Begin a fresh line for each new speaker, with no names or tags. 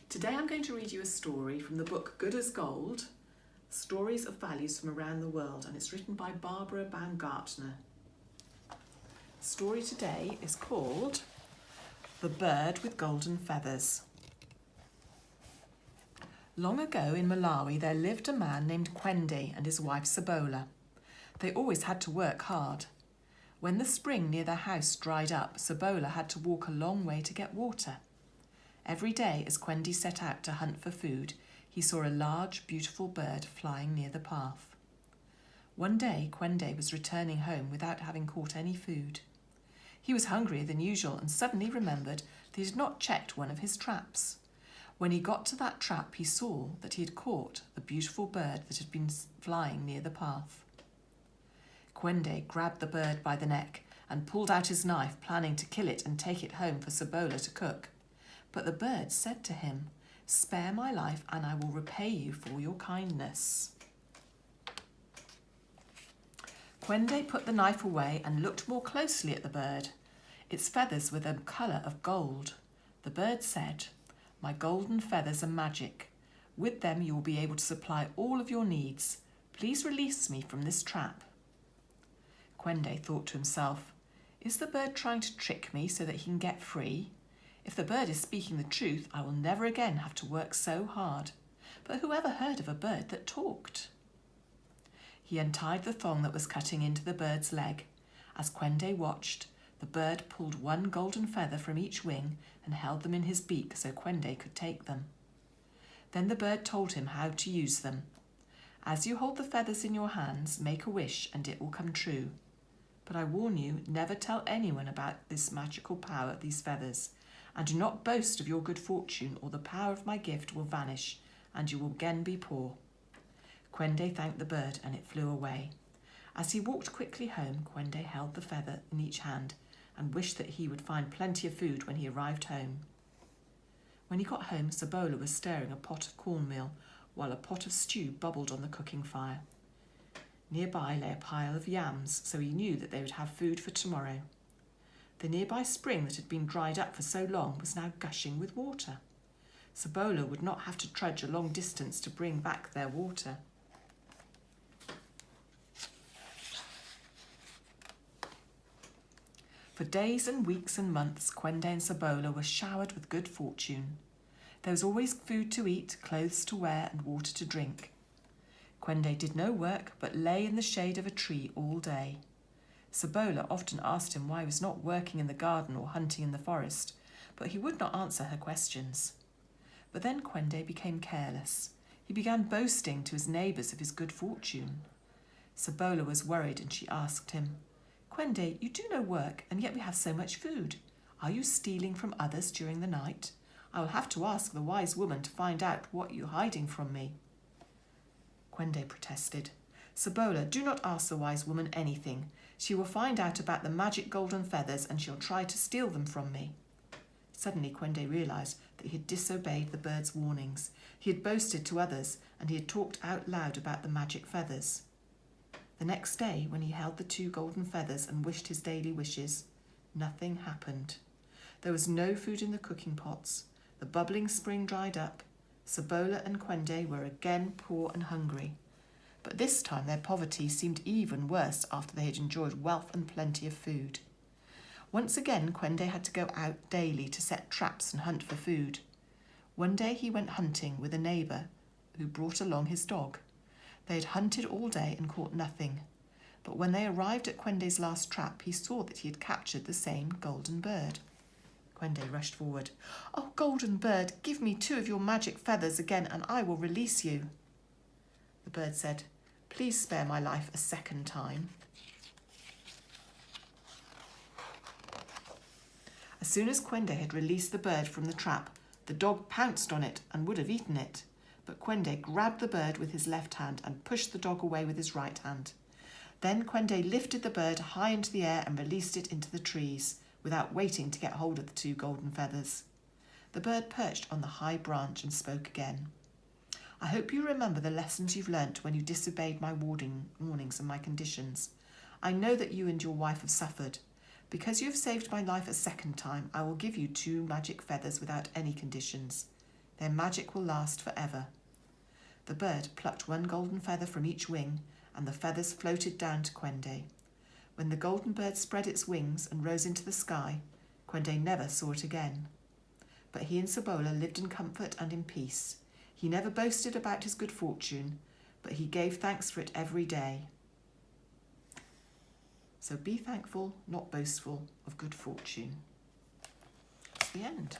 Today I'm going to read you a story from the book Good as Gold, Stories of Values from Around the World, and it's written by Barbara Baumgartner. The story today is called The Bird with Golden Feathers. Long ago in Malawi there lived a man named Kwende and his wife Sabola. They always had to work hard. When the spring near their house dried up, Sabola had to walk a long way to get water. Every day as Kwende set out to hunt for food, he saw a large, beautiful bird flying near the path. One day Kwende was returning home without having caught any food. He was hungrier than usual and suddenly remembered that he had not checked one of his traps. When he got to that trap, he saw that he had caught the beautiful bird that had been flying near the path. Kwende grabbed the bird by the neck and pulled out his knife, planning to kill it and take it home for Sabola to cook. But the bird said to him, "Spare my life and I will repay you for your kindness." Kwende put the knife away and looked more closely at the bird. Its feathers were the colour of gold. The bird said, "My golden feathers are magic. With them you will be able to supply all of your needs. Please release me from this trap." Kwende thought to himself, "Is the bird trying to trick me so that he can get free? If the bird is speaking the truth, I will never again have to work so hard. But who ever heard of a bird that talked?" He untied the thong that was cutting into the bird's leg. As Kwende watched, the bird pulled one golden feather from each wing and held them in his beak so Kwende could take them. Then the bird told him how to use them. "As you hold the feathers in your hands, make a wish and it will come true. But I warn you, never tell anyone about this magical power of these feathers, and do not boast of your good fortune or the power of my gift will vanish and you will again be poor." Kwende thanked the bird and it flew away. As he walked quickly home, Kwende held the feather in each hand and wished that he would find plenty of food when he arrived home. When he got home, Sabola was stirring a pot of cornmeal while a pot of stew bubbled on the cooking fire. Nearby lay a pile of yams, so he knew that they would have food for tomorrow. The nearby spring that had been dried up for so long was now gushing with water. Sabola would not have to trudge a long distance to bring back their water. For days and weeks and months, Kwende and Sabola were showered with good fortune. There was always food to eat, clothes to wear, and water to drink. Kwende did no work, but lay in the shade of a tree all day. Sabola often asked him why he was not working in the garden or hunting in the forest, but he would not answer her questions. But then Kwende became careless. He began boasting to his neighbours of his good fortune. Sabola was worried and she asked him, "Kwende, you do no work, and yet we have so much food. Are you stealing from others during the night? I will have to ask the wise woman to find out what you are hiding from me." Kwende protested. "Sabola, do not ask the wise woman anything. She will find out about the magic golden feathers and she'll try to steal them from me." Suddenly Kwende realised that he had disobeyed the bird's warnings. He had boasted to others and he had talked out loud about the magic feathers. The next day, when he held the 2 golden feathers and wished his daily wishes, nothing happened. There was no food in the cooking pots. The bubbling spring dried up. Sabola and Kwende were again poor and hungry. But this time their poverty seemed even worse after they had enjoyed wealth and plenty of food. Once again, Kwende had to go out daily to set traps and hunt for food. One day he went hunting with a neighbour who brought along his dog. They had hunted all day and caught nothing. But when they arrived at Kwende's last trap, he saw that he had captured the same golden bird. Kwende rushed forward. "Oh, golden bird, give me 2 of your magic feathers again and I will release you." The bird said, "Please spare my life a second time." As soon as Kwende had released the bird from the trap, the dog pounced on it and would have eaten it. But Kwende grabbed the bird with his left hand and pushed the dog away with his right hand. Then Kwende lifted the bird high into the air and released it into the trees, without waiting to get hold of the 2 golden feathers. The bird perched on the high branch and spoke again. "I hope you remember the lessons you've learnt when you disobeyed my warnings and my conditions. I know that you and your wife have suffered. Because you have saved my life a second time, I will give you 2 magic feathers without any conditions. Their magic will last forever. The bird plucked one golden feather from each wing, and the feathers floated down to Quende. When the golden bird spread its wings and rose into the sky, Quende never saw it again. But he and Sabola lived in comfort and in peace. He never boasted about his good fortune, but he gave thanks for it every day. So be thankful, not boastful, of good fortune. That's the end.